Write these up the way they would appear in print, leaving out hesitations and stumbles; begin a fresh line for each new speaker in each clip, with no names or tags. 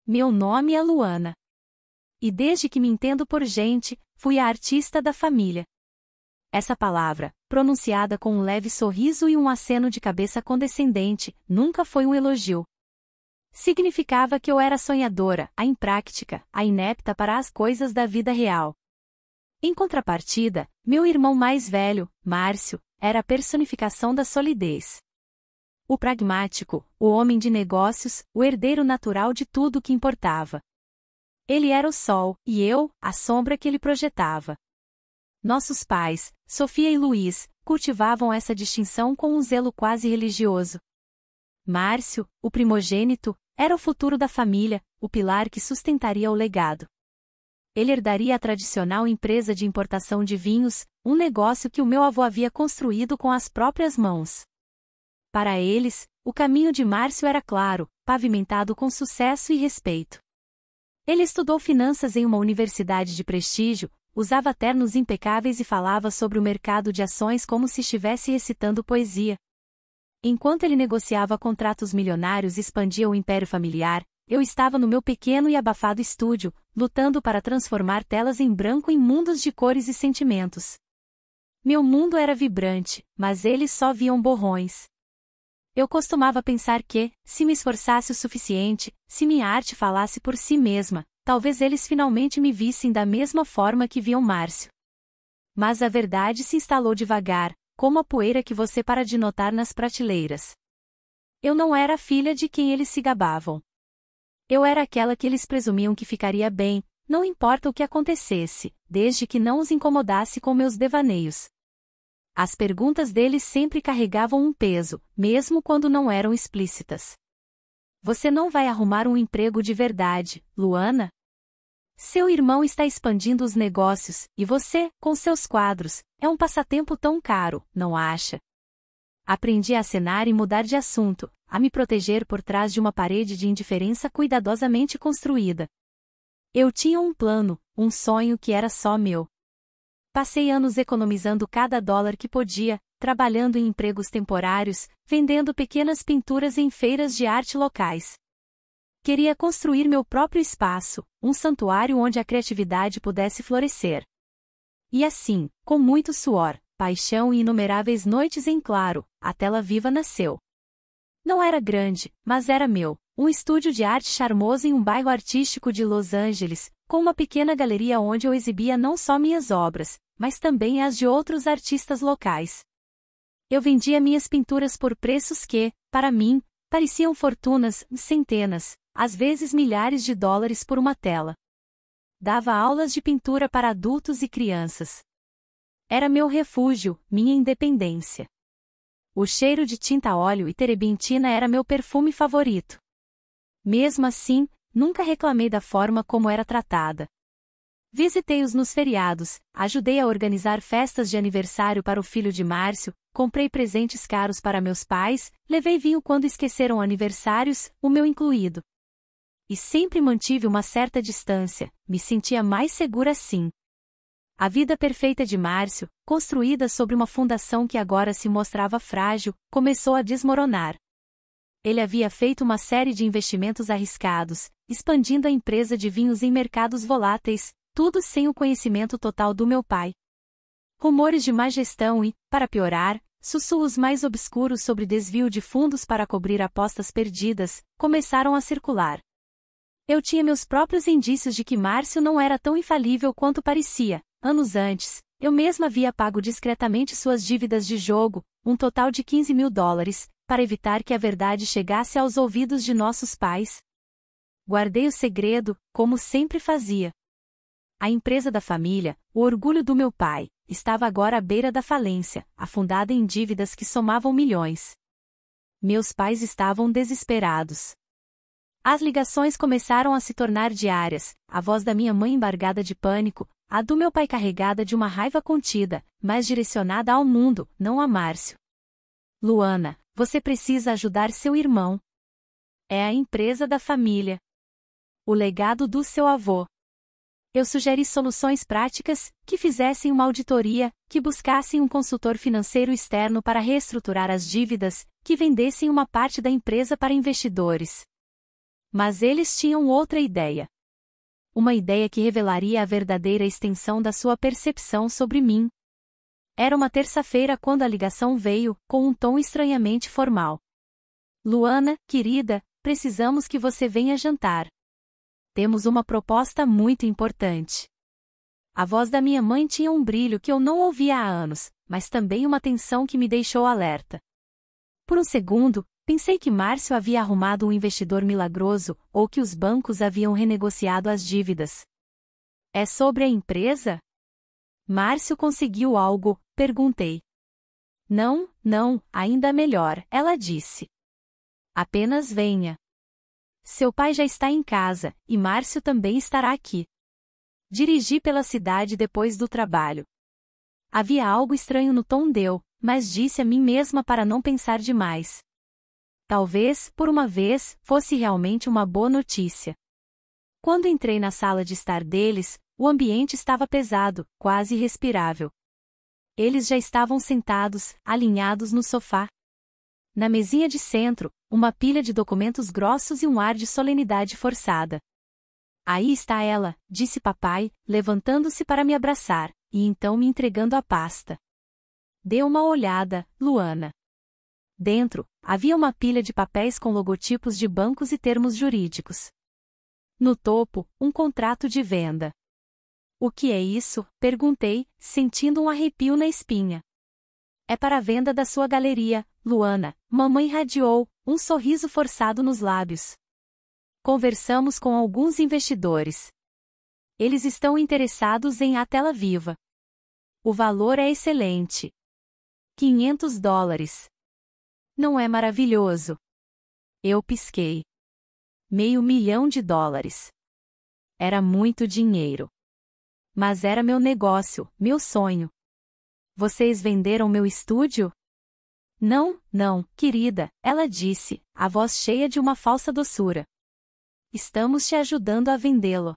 Meu nome é Luana. E desde que me entendo por gente, fui a artista da família. Essa palavra, pronunciada com um leve sorriso e um aceno de cabeça condescendente, nunca foi um elogio. Significava que eu era sonhadora, a imprática, a inepta para as coisas da vida real. Em contrapartida, meu irmão mais velho, Márcio, era a personificação da solidez. O pragmático, o homem de negócios, o herdeiro natural de tudo o que importava. Ele era o sol, e eu, a sombra que ele projetava. Nossos pais, Sofia e Luiz, cultivavam essa distinção com um zelo quase religioso. Márcio, o primogênito, era o futuro da família, o pilar que sustentaria o legado. Ele herdaria a tradicional empresa de importação de vinhos, um negócio que o meu avô havia construído com as próprias mãos. Para eles, o caminho de Márcio era claro, pavimentado com sucesso e respeito. Ele estudou finanças em uma universidade de prestígio, usava ternos impecáveis e falava sobre o mercado de ações como se estivesse recitando poesia. Enquanto ele negociava contratos milionários e expandia o império familiar, eu estava no meu pequeno e abafado estúdio, lutando para transformar telas em branco em mundos de cores e sentimentos. Meu mundo era vibrante, mas eles só viam borrões. Eu costumava pensar que, se me esforçasse o suficiente, se minha arte falasse por si mesma, talvez eles finalmente me vissem da mesma forma que viam Márcio. Mas a verdade se instalou devagar, como a poeira que você para de notar nas prateleiras. Eu não era a filha de quem eles se gabavam. Eu era aquela que eles presumiam que ficaria bem, não importa o que acontecesse, desde que não os incomodasse com meus devaneios. As perguntas deles sempre carregavam um peso, mesmo quando não eram explícitas. Você não vai arrumar um emprego de verdade, Luana? Seu irmão está expandindo os negócios, e você, com seus quadros, é um passatempo tão caro, não acha? Aprendi a acenar e mudar de assunto, a me proteger por trás de uma parede de indiferença cuidadosamente construída. Eu tinha um plano, um sonho que era só meu. Passei anos economizando cada dólar que podia, trabalhando em empregos temporários, vendendo pequenas pinturas em feiras de arte locais. Queria construir meu próprio espaço, um santuário onde a criatividade pudesse florescer. E assim, com muito suor, paixão e inumeráveis noites em claro, a tela viva nasceu. Não era grande, mas era meu, um estúdio de arte charmoso em um bairro artístico de Los Angeles, com uma pequena galeria onde eu exibia não só minhas obras, mas também as de outros artistas locais. Eu vendia minhas pinturas por preços que, para mim, pareciam fortunas, centenas, às vezes milhares de dólares por uma tela. Dava aulas de pintura para adultos e crianças. Era meu refúgio, minha independência. O cheiro de tinta-óleo e terebintina era meu perfume favorito. Mesmo assim, nunca reclamei da forma como era tratada. Visitei-os nos feriados, ajudei a organizar festas de aniversário para o filho de Márcio, comprei presentes caros para meus pais, levei vinho quando esqueceram aniversários, o meu incluído. E sempre mantive uma certa distância, me sentia mais segura assim. A vida perfeita de Márcio, construída sobre uma fundação que agora se mostrava frágil, começou a desmoronar. Ele havia feito uma série de investimentos arriscados, expandindo a empresa de vinhos em mercados voláteis, tudo sem o conhecimento total do meu pai. Rumores de má gestão e, para piorar, sussurros mais obscuros sobre desvio de fundos para cobrir apostas perdidas, começaram a circular. Eu tinha meus próprios indícios de que Márcio não era tão infalível quanto parecia. Anos antes, eu mesma havia pago discretamente suas dívidas de jogo, um total de $15.000, para evitar que a verdade chegasse aos ouvidos de nossos pais. Guardei o segredo, como sempre fazia. A empresa da família, o orgulho do meu pai, estava agora à beira da falência, afundada em dívidas que somavam milhões. Meus pais estavam desesperados. As ligações começaram a se tornar diárias, a voz da minha mãe embargada de pânico, a do meu pai carregada de uma raiva contida, mas direcionada ao mundo, não a Márcio. Luana, você precisa ajudar seu irmão. É a empresa da família. O legado do seu avô. Eu sugeri soluções práticas, que fizessem uma auditoria, que buscassem um consultor financeiro externo para reestruturar as dívidas, que vendessem uma parte da empresa para investidores. Mas eles tinham outra ideia. Uma ideia que revelaria a verdadeira extensão da sua percepção sobre mim. Era uma terça-feira quando a ligação veio, com um tom estranhamente formal. Luana, querida, precisamos que você venha jantar. Temos uma proposta muito importante. A voz da minha mãe tinha um brilho que eu não ouvia há anos, mas também uma tensão que me deixou alerta. Por um segundo, pensei que Márcio havia arrumado um investidor milagroso, ou que os bancos haviam renegociado as dívidas. É sobre a empresa? Márcio conseguiu algo? Perguntei. Não, ainda melhor, ela disse. Apenas venha. Seu pai já está em casa, e Márcio também estará aqui. Dirigi pela cidade depois do trabalho. Havia algo estranho no tom dele, mas disse a mim mesma para não pensar demais. Talvez, por uma vez, fosse realmente uma boa notícia. Quando entrei na sala de estar deles, o ambiente estava pesado, quase irrespirável. Eles já estavam sentados, alinhados no sofá. Na mesinha de centro, uma pilha de documentos grossos e um ar de solenidade forçada. Aí está ela, disse papai, levantando-se para me abraçar, e então me entregando a pasta. Dê uma olhada, Luana. Dentro, havia uma pilha de papéis com logotipos de bancos e termos jurídicos. No topo, um contrato de venda. O que é isso? Perguntei, sentindo um arrepio na espinha. É para a venda da sua galeria, Luana, mamãe radiou, um sorriso forçado nos lábios. Conversamos com alguns investidores. Eles estão interessados em a tela viva. O valor é excelente. $500. Não é maravilhoso? Eu pisquei. $500 mil. Era muito dinheiro. Mas era meu negócio, meu sonho. Vocês venderam meu estúdio? Não, querida, ela disse, a voz cheia de uma falsa doçura. Estamos te ajudando a vendê-lo.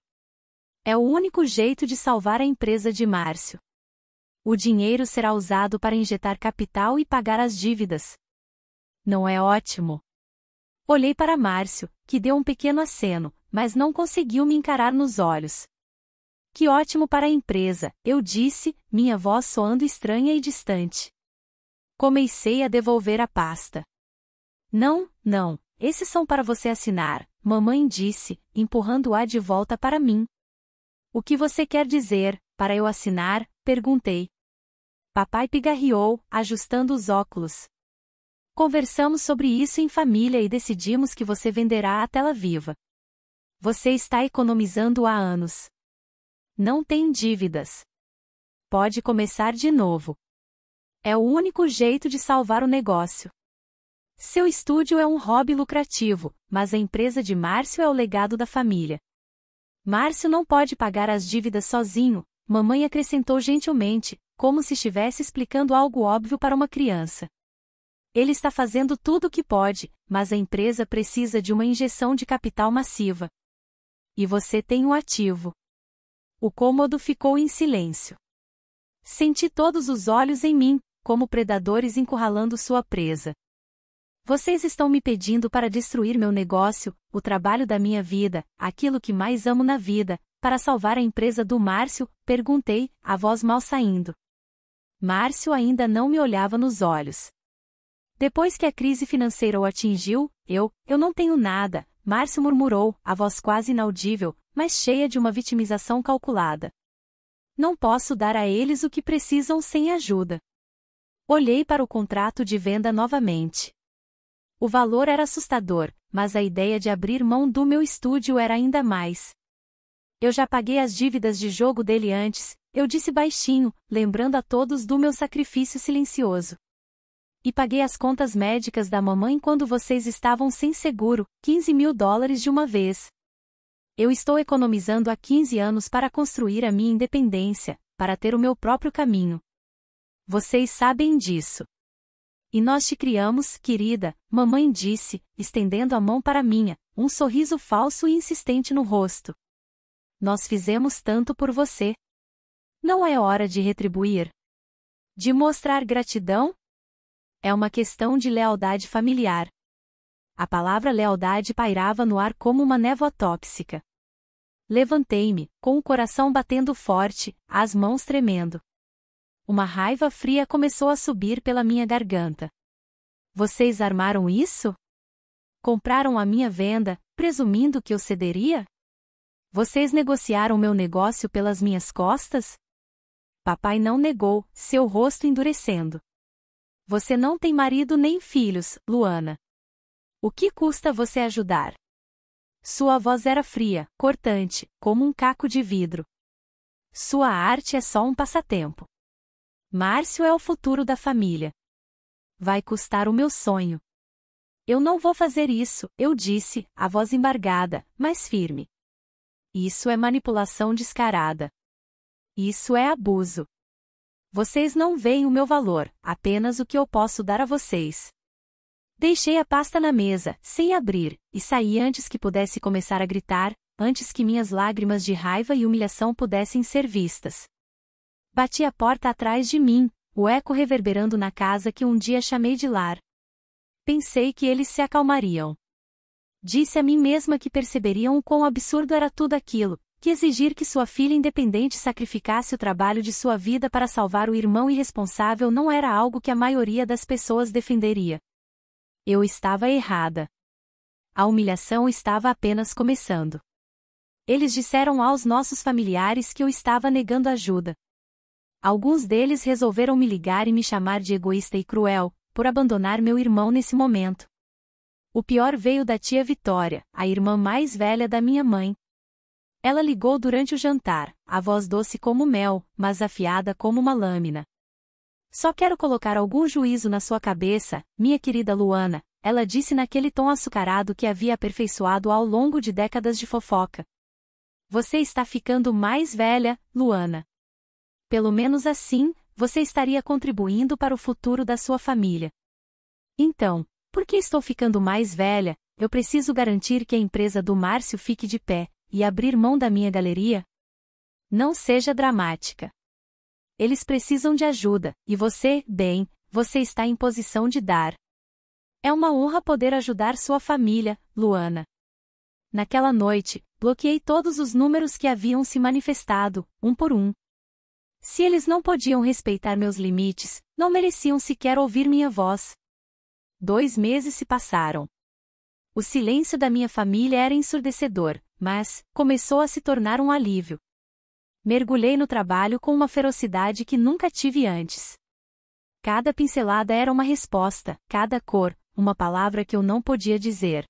É o único jeito de salvar a empresa de Márcio. O dinheiro será usado para injetar capital e pagar as dívidas. Não é ótimo? Olhei para Márcio, que deu um pequeno aceno, mas não conseguiu me encarar nos olhos. Que ótimo para a empresa, eu disse, minha voz soando estranha e distante. Comecei a devolver a pasta. Não, esses são para você assinar, mamãe disse, empurrando-a de volta para mim. O que você quer dizer, para eu assinar? Perguntei. Papai pigarreou, ajustando os óculos. Conversamos sobre isso em família e decidimos que você venderá a tela viva. Você está economizando há anos. Não tem dívidas. Pode começar de novo. É o único jeito de salvar o negócio. Seu estúdio é um hobby lucrativo, mas a empresa de Márcio é o legado da família. Márcio não pode pagar as dívidas sozinho, mamãe acrescentou gentilmente, como se estivesse explicando algo óbvio para uma criança. Ele está fazendo tudo o que pode, mas a empresa precisa de uma injeção de capital massiva. E você tem um ativo. O cômodo ficou em silêncio. Senti todos os olhos em mim, como predadores encurralando sua presa. Vocês estão me pedindo para destruir meu negócio, o trabalho da minha vida, aquilo que mais amo na vida, para salvar a empresa do Márcio? Perguntei, a voz mal saindo. Márcio ainda não me olhava nos olhos. Depois que a crise financeira o atingiu, eu não tenho nada, Márcio murmurou, a voz quase inaudível, mas cheia de uma vitimização calculada. Não posso dar a eles o que precisam sem ajuda. Olhei para o contrato de venda novamente. O valor era assustador, mas a ideia de abrir mão do meu estúdio era ainda mais. Eu já paguei as dívidas de jogo dele antes, eu disse baixinho, lembrando a todos do meu sacrifício silencioso. E paguei as contas médicas da mamãe quando vocês estavam sem seguro, $15 mil de uma vez. Eu estou economizando há 15 anos para construir a minha independência, para ter o meu próprio caminho. Vocês sabem disso. E nós te criamos, querida, mamãe disse, estendendo a mão para minha, um sorriso falso e insistente no rosto. Nós fizemos tanto por você. Não é hora de retribuir? De mostrar gratidão? É uma questão de lealdade familiar. A palavra lealdade pairava no ar como uma névoa tóxica. Levantei-me, com o coração batendo forte, as mãos tremendo. Uma raiva fria começou a subir pela minha garganta. Vocês armaram isso? Compraram a minha venda, presumindo que eu cederia? Vocês negociaram meu negócio pelas minhas costas? Papai não negou, seu rosto endurecendo. Você não tem marido nem filhos, Luana. O que custa você ajudar? Sua voz era fria, cortante, como um caco de vidro. Sua arte é só um passatempo. Márcio é o futuro da família. Vai custar o meu sonho. Eu não vou fazer isso, eu disse, a voz embargada, mas firme. Isso é manipulação descarada. Isso é abuso. Vocês não veem o meu valor, apenas o que eu posso dar a vocês. Deixei a pasta na mesa, sem abrir, e saí antes que pudesse começar a gritar, antes que minhas lágrimas de raiva e humilhação pudessem ser vistas. Bati a porta atrás de mim, o eco reverberando na casa que um dia chamei de lar. Pensei que eles se acalmariam. Disse a mim mesma que perceberiam o quão absurdo era tudo aquilo, que exigir que sua filha independente sacrificasse o trabalho de sua vida para salvar o irmão irresponsável não era algo que a maioria das pessoas defenderia. Eu estava errada. A humilhação estava apenas começando. Eles disseram aos nossos familiares que eu estava negando ajuda. Alguns deles resolveram me ligar e me chamar de egoísta e cruel, por abandonar meu irmão nesse momento. O pior veio da tia Vitória, a irmã mais velha da minha mãe. Ela ligou durante o jantar, a voz doce como mel, mas afiada como uma lâmina. Só quero colocar algum juízo na sua cabeça, minha querida Luana, ela disse naquele tom açucarado que havia aperfeiçoado ao longo de décadas de fofoca. Você está ficando mais velha, Luana. Pelo menos assim, você estaria contribuindo para o futuro da sua família. Então, porque estou ficando mais velha, eu preciso garantir que a empresa do Márcio fique de pé, e abrir mão da minha galeria? Não seja dramática. Eles precisam de ajuda, e você, bem, você está em posição de dar. É uma honra poder ajudar sua família, Luana. Naquela noite, bloqueei todos os números que haviam se manifestado, um por um. Se eles não podiam respeitar meus limites, não mereciam sequer ouvir minha voz. 2 meses se passaram. O silêncio da minha família era ensurdecedor, mas começou a se tornar um alívio. Mergulhei no trabalho com uma ferocidade que nunca tive antes. Cada pincelada era uma resposta, cada cor, uma palavra que eu não podia dizer.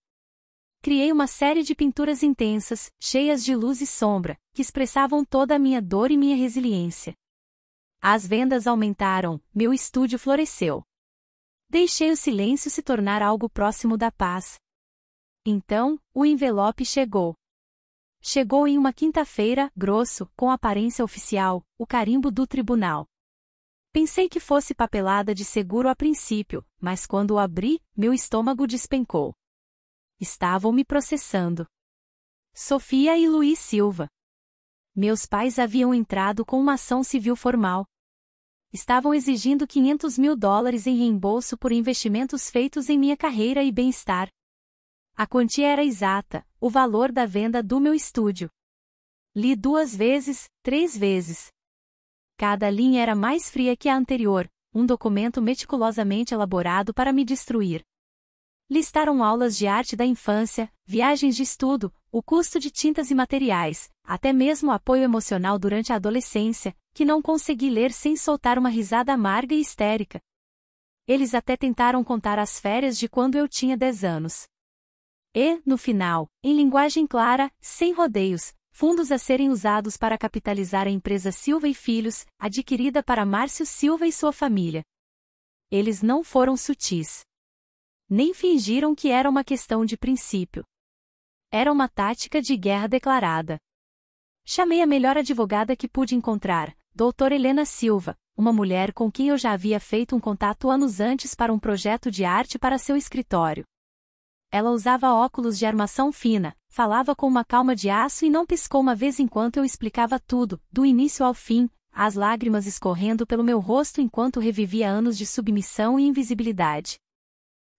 Criei uma série de pinturas intensas, cheias de luz e sombra, que expressavam toda a minha dor e minha resiliência. As vendas aumentaram, meu estúdio floresceu. Deixei o silêncio se tornar algo próximo da paz. Então, o envelope chegou. Chegou em uma quinta-feira, grosso, com aparência oficial, o carimbo do tribunal. Pensei que fosse papelada de seguro a princípio, mas quando o abri, meu estômago despencou. Estavam me processando. Sofia e Luiz Silva. Meus pais haviam entrado com uma ação civil formal. Estavam exigindo $500 mil em reembolso por investimentos feitos em minha carreira e bem-estar. A quantia era exata, o valor da venda do meu estúdio. Li 2 vezes, 3 vezes. Cada linha era mais fria que a anterior, um documento meticulosamente elaborado para me destruir. Listaram aulas de arte da infância, viagens de estudo, o custo de tintas e materiais, até mesmo apoio emocional durante a adolescência, que não consegui ler sem soltar uma risada amarga e histérica. Eles até tentaram contar as férias de quando eu tinha 10 anos. E, no final, em linguagem clara, sem rodeios, fundos a serem usados para capitalizar a empresa Silva e Filhos, adquirida para Márcio Silva e sua família. Eles não foram sutis. Nem fingiram que era uma questão de princípio. Era uma tática de guerra declarada. Chamei a melhor advogada que pude encontrar, doutora Helena Silva, uma mulher com quem eu já havia feito um contato anos antes para um projeto de arte para seu escritório. Ela usava óculos de armação fina, falava com uma calma de aço e não piscou uma vez enquanto eu explicava tudo, do início ao fim, as lágrimas escorrendo pelo meu rosto enquanto revivia anos de submissão e invisibilidade.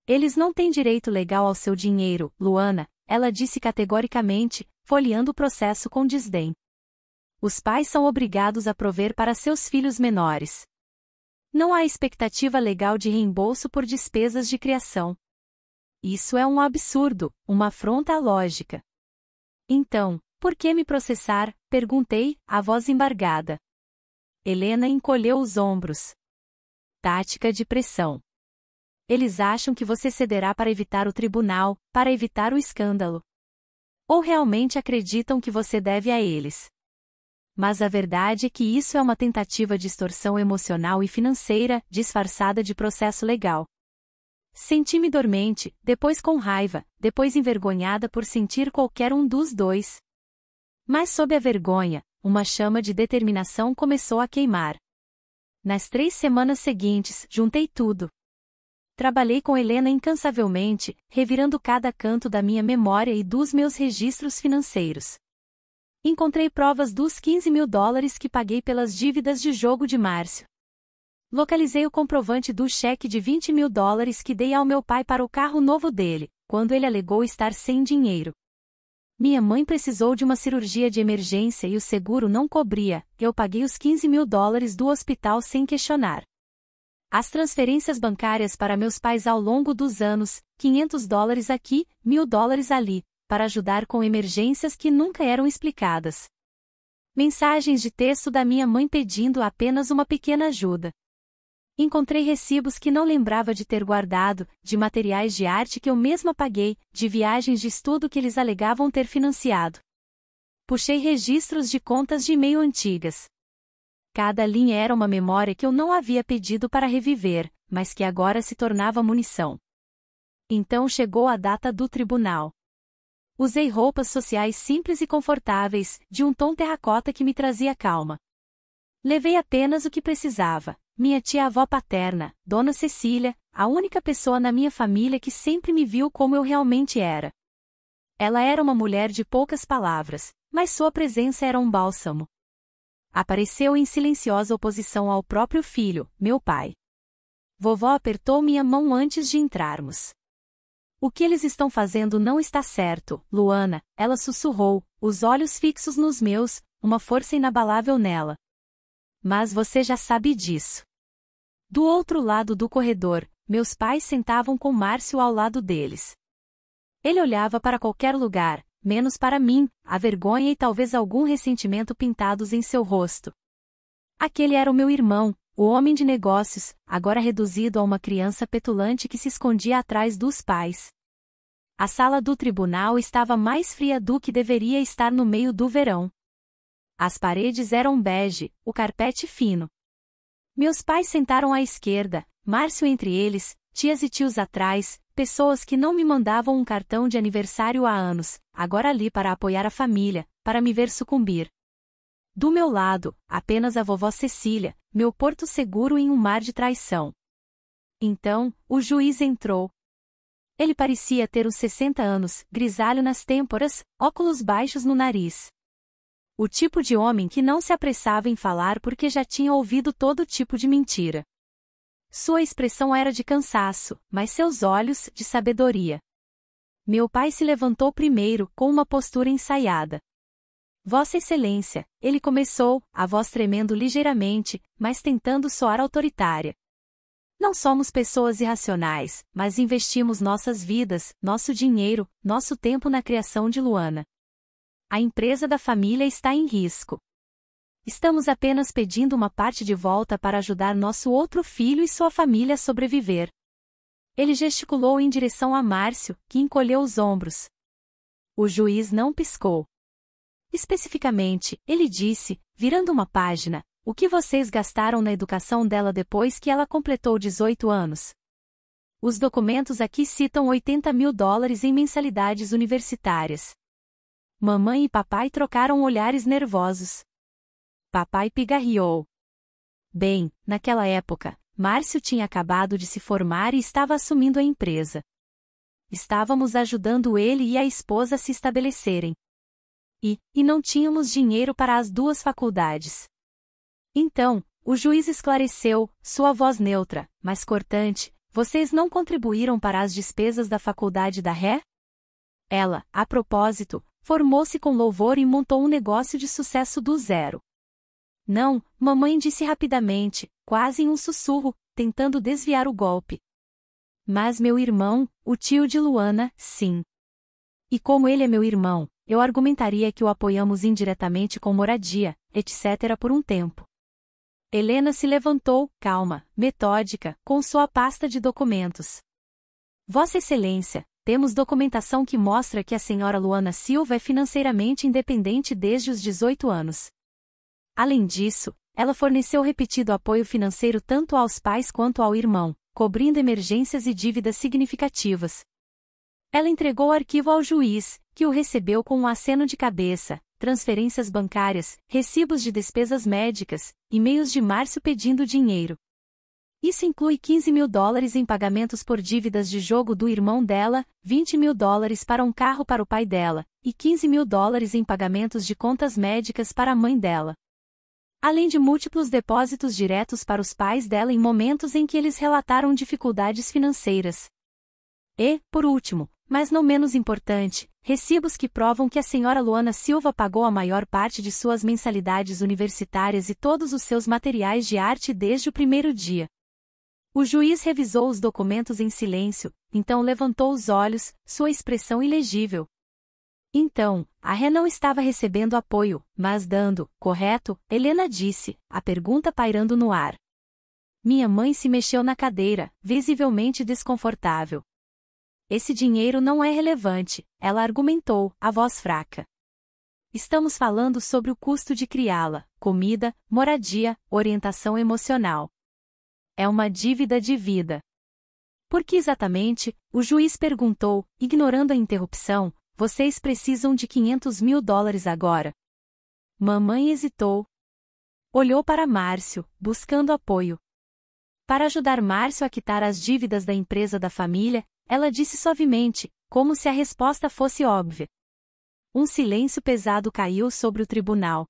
Eles não têm direito legal ao seu dinheiro, Luana, ela disse categoricamente, folheando o processo com desdém. Os pais são obrigados a prover para seus filhos menores. Não há expectativa legal de reembolso por despesas de criação. Isso é um absurdo, uma afronta à lógica. Então, por que me processar? Perguntei, a voz embargada. Helena encolheu os ombros. Tática de pressão. Eles acham que você cederá para evitar o tribunal, para evitar o escândalo. Ou realmente acreditam que você deve a eles. Mas a verdade é que isso é uma tentativa de extorsão emocional e financeira, disfarçada de processo legal. Senti-me dormente, depois com raiva, depois envergonhada por sentir qualquer um dos dois. Mas sob a vergonha, uma chama de determinação começou a queimar. Nas 3 semanas seguintes, juntei tudo. Trabalhei com Helena incansavelmente, revirando cada canto da minha memória e dos meus registros financeiros. Encontrei provas dos $15.000 que paguei pelas dívidas de jogo de Márcio. Localizei o comprovante do cheque de $20.000 que dei ao meu pai para o carro novo dele, quando ele alegou estar sem dinheiro. Minha mãe precisou de uma cirurgia de emergência e o seguro não cobria, eu paguei os $15.000 do hospital sem questionar. As transferências bancárias para meus pais ao longo dos anos, $500 aqui, $1.000 ali, para ajudar com emergências que nunca eram explicadas. Mensagens de texto da minha mãe pedindo apenas uma pequena ajuda. Encontrei recibos que não lembrava de ter guardado, de materiais de arte que eu mesma paguei, de viagens de estudo que eles alegavam ter financiado. Puxei registros de contas de e-mail antigas. Cada linha era uma memória que eu não havia pedido para reviver, mas que agora se tornava munição. Então chegou a data do tribunal. Usei roupas sociais simples e confortáveis, de um tom terracota que me trazia calma. Levei apenas o que precisava. Minha tia-avó paterna, Dona Cecília, a única pessoa na minha família que sempre me viu como eu realmente era. Ela era uma mulher de poucas palavras, mas sua presença era um bálsamo. Apareceu em silenciosa oposição ao próprio filho, meu pai. Vovó apertou minha mão antes de entrarmos. O que eles estão fazendo não está certo, Luana, ela sussurrou, os olhos fixos nos meus, uma força inabalável nela. Mas você já sabe disso. Do outro lado do corredor, meus pais sentavam com Márcio ao lado deles. Ele olhava para qualquer lugar, menos para mim, a vergonha e talvez algum ressentimento pintados em seu rosto. Aquele era o meu irmão, o homem de negócios, agora reduzido a uma criança petulante que se escondia atrás dos pais. A sala do tribunal estava mais fria do que deveria estar no meio do verão. As paredes eram bege, o carpete fino. Meus pais sentaram à esquerda, Márcio entre eles, tias e tios atrás, pessoas que não me mandavam um cartão de aniversário há anos, agora ali para apoiar a família, para me ver sucumbir. Do meu lado, apenas a vovó Cecília, meu porto seguro em um mar de traição. Então, o juiz entrou. Ele parecia ter uns 60 anos, grisalho nas têmporas, óculos baixos no nariz. O tipo de homem que não se apressava em falar porque já tinha ouvido todo tipo de mentira. Sua expressão era de cansaço, mas seus olhos, de sabedoria. Meu pai se levantou primeiro, com uma postura ensaiada. Vossa Excelência, ele começou, a voz tremendo ligeiramente, mas tentando soar autoritária. Não somos pessoas irracionais, mas investimos nossas vidas, nosso dinheiro, nosso tempo na criação de Luana. A empresa da família está em risco. Estamos apenas pedindo uma parte de volta para ajudar nosso outro filho e sua família a sobreviver. Ele gesticulou em direção a Márcio, que encolheu os ombros. O juiz não piscou. Especificamente, ele disse, virando uma página, o que vocês gastaram na educação dela depois que ela completou 18 anos? Os documentos aqui citam $80.000 em mensalidades universitárias. Mamãe e papai trocaram olhares nervosos. Papai pigarreou. Bem, naquela época, Márcio tinha acabado de se formar e estava assumindo a empresa. Estávamos ajudando ele e a esposa a se estabelecerem. E não tínhamos dinheiro para as 2 faculdades. Então, o juiz esclareceu, sua voz neutra, mas cortante, vocês não contribuíram para as despesas da faculdade da Ré? Ela, a propósito, formou-se com louvor e montou um negócio de sucesso do zero. Não, mamãe disse rapidamente, quase em um sussurro, tentando desviar o golpe. Mas meu irmão, o tio de Luana, sim. E como ele é meu irmão, eu argumentaria que o apoiamos indiretamente com moradia, etc. por um tempo. Helena se levantou, calma, metódica, com sua pasta de documentos. Vossa Excelência, temos documentação que mostra que a senhora Luana Silva é financeiramente independente desde os 18 anos. Além disso, ela forneceu repetido apoio financeiro tanto aos pais quanto ao irmão, cobrindo emergências e dívidas significativas. Ela entregou o arquivo ao juiz, que o recebeu com um aceno de cabeça, transferências bancárias, recibos de despesas médicas, e-mails de Márcio pedindo dinheiro. Isso inclui $15.000 em pagamentos por dívidas de jogo do irmão dela, $20.000 para um carro para o pai dela, e $15.000 em pagamentos de contas médicas para a mãe dela. Além de múltiplos depósitos diretos para os pais dela em momentos em que eles relataram dificuldades financeiras. E, por último, mas não menos importante, recibos que provam que a senhora Luana Silva pagou a maior parte de suas mensalidades universitárias e todos os seus materiais de arte desde o primeiro dia. O juiz revisou os documentos em silêncio, então levantou os olhos, sua expressão ilegível. Então, a Ré não estava recebendo apoio, mas dando, correto? Helena disse, a pergunta pairando no ar. Minha mãe se mexeu na cadeira, visivelmente desconfortável. Esse dinheiro não é relevante, ela argumentou, a voz fraca. Estamos falando sobre o custo de criá-la, comida, moradia, orientação emocional. É uma dívida de vida. Por que exatamente? O juiz perguntou, ignorando a interrupção. Vocês precisam de $500.000 agora. Mamãe hesitou. Olhou para Márcio, buscando apoio. Para ajudar Márcio a quitar as dívidas da empresa da família, ela disse suavemente, como se a resposta fosse óbvia. Um silêncio pesado caiu sobre o tribunal.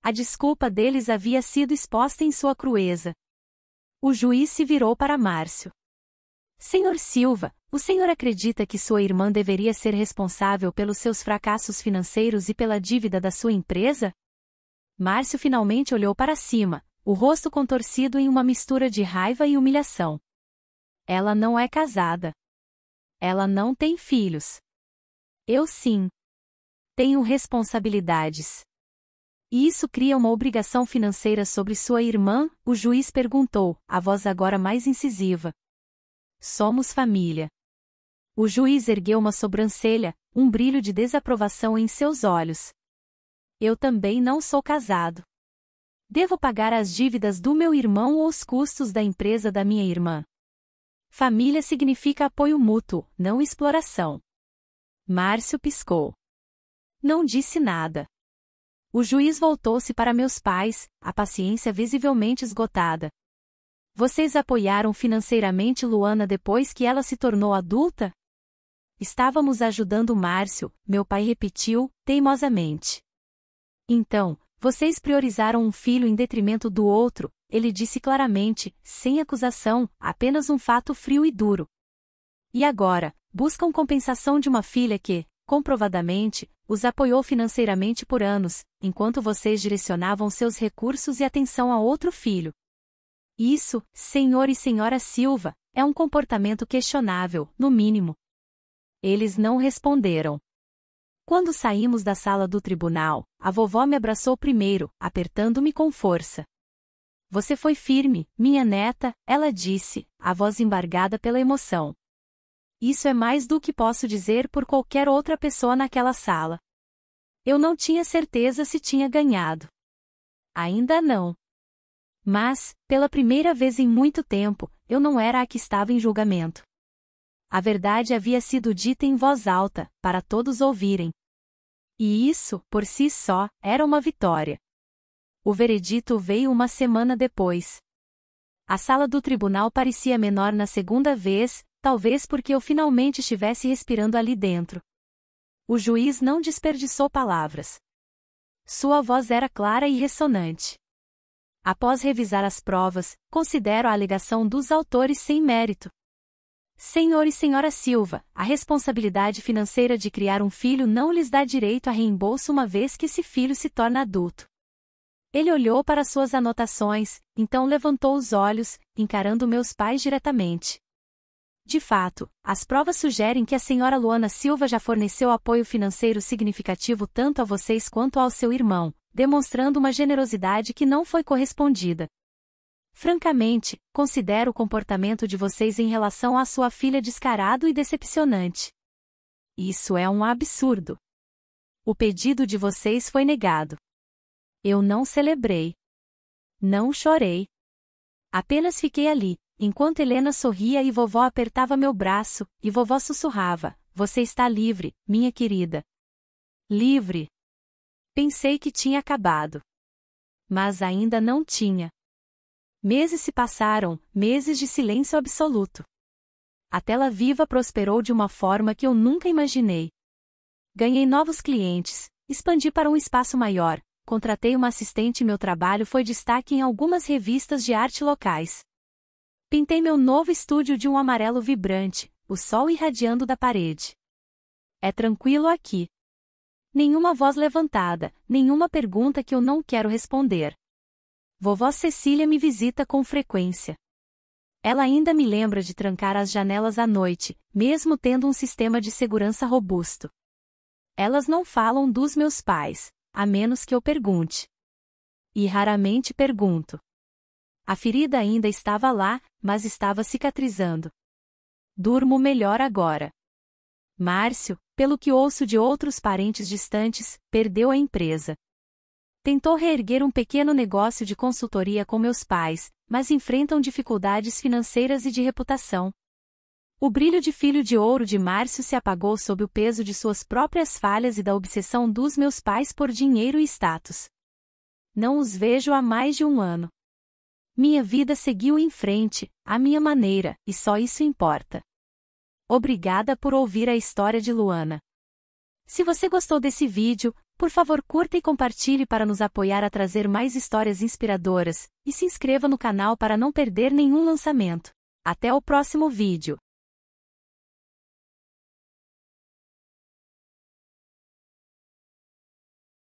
A desculpa deles havia sido exposta em sua crueza. O juiz se virou para Márcio. Senhor Silva, o senhor acredita que sua irmã deveria ser responsável pelos seus fracassos financeiros e pela dívida da sua empresa? Márcio finalmente olhou para cima, o rosto contorcido em uma mistura de raiva e humilhação. Ela não é casada. Ela não tem filhos. Eu sim. Tenho responsabilidades. E isso cria uma obrigação financeira sobre sua irmã? O juiz perguntou, a voz agora mais incisiva. Somos família. O juiz ergueu uma sobrancelha, um brilho de desaprovação em seus olhos. Eu também não sou casado. Devo pagar as dívidas do meu irmão ou os custos da empresa da minha irmã. Família significa apoio mútuo, não exploração. Márcio piscou. Não disse nada. O juiz voltou-se para meus pais, a paciência visivelmente esgotada. Vocês apoiaram financeiramente Luana depois que ela se tornou adulta? Estávamos ajudando Márcio, meu pai repetiu, teimosamente. Então, vocês priorizaram um filho em detrimento do outro, ele disse claramente, sem acusação, apenas um fato frio e duro. E agora, buscam compensação de uma filha que, comprovadamente, os apoiou financeiramente por anos, enquanto vocês direcionavam seus recursos e atenção a outro filho. Isso, senhor e senhora Silva, é um comportamento questionável, no mínimo. Eles não responderam. Quando saímos da sala do tribunal, a vovó me abraçou primeiro, apertando-me com força. Você foi firme, minha neta, ela disse, a voz embargada pela emoção. Isso é mais do que posso dizer por qualquer outra pessoa naquela sala. Eu não tinha certeza se tinha ganhado. Ainda não. Mas, pela primeira vez em muito tempo, eu não era a que estava em julgamento. A verdade havia sido dita em voz alta, para todos ouvirem. E isso, por si só, era uma vitória. O veredito veio uma semana depois. A sala do tribunal parecia menor na segunda vez, talvez porque eu finalmente estivesse respirando ali dentro. O juiz não desperdiçou palavras. Sua voz era clara e ressonante. Após revisar as provas, considero a alegação dos autores sem mérito. Senhor e Senhora Silva, a responsabilidade financeira de criar um filho não lhes dá direito a reembolso uma vez que esse filho se torna adulto. Ele olhou para suas anotações, então levantou os olhos, encarando meus pais diretamente. De fato, as provas sugerem que a senhora Luana Silva já forneceu apoio financeiro significativo tanto a vocês quanto ao seu irmão, demonstrando uma generosidade que não foi correspondida. Francamente, considero o comportamento de vocês em relação à sua filha descarado e decepcionante. Isso é um absurdo. O pedido de vocês foi negado. Eu não celebrei. Não chorei. Apenas fiquei ali, enquanto Helena sorria e vovó apertava meu braço, e vovó sussurrava: "Você está livre, minha querida." Livre. Pensei que tinha acabado. Mas ainda não tinha. Meses se passaram, meses de silêncio absoluto. A tela viva prosperou de uma forma que eu nunca imaginei. Ganhei novos clientes, expandi para um espaço maior, contratei uma assistente e meu trabalho foi destaque em algumas revistas de arte locais. Pintei meu novo estúdio de um amarelo vibrante, o sol irradiando da parede. É tranquilo aqui. Nenhuma voz levantada, nenhuma pergunta que eu não quero responder. Vovó Cecília me visita com frequência. Ela ainda me lembra de trancar as janelas à noite, mesmo tendo um sistema de segurança robusto. Elas não falam dos meus pais, a menos que eu pergunte. E raramente pergunto. A ferida ainda estava lá, mas estava cicatrizando. Durmo melhor agora. Márcio, pelo que ouço de outros parentes distantes, perdeu a empresa. Tentou reerguer um pequeno negócio de consultoria com meus pais, mas enfrentam dificuldades financeiras e de reputação. O brilho de filho de ouro de Márcio se apagou sob o peso de suas próprias falhas e da obsessão dos meus pais por dinheiro e status. Não os vejo há mais de um ano. Minha vida seguiu em frente, à minha maneira, e só isso importa. Obrigada por ouvir a história de Luana. Se você gostou desse vídeo, por favor curta e compartilhe para nos apoiar a trazer mais histórias inspiradoras, e se inscreva no canal para não perder nenhum lançamento. Até o próximo vídeo.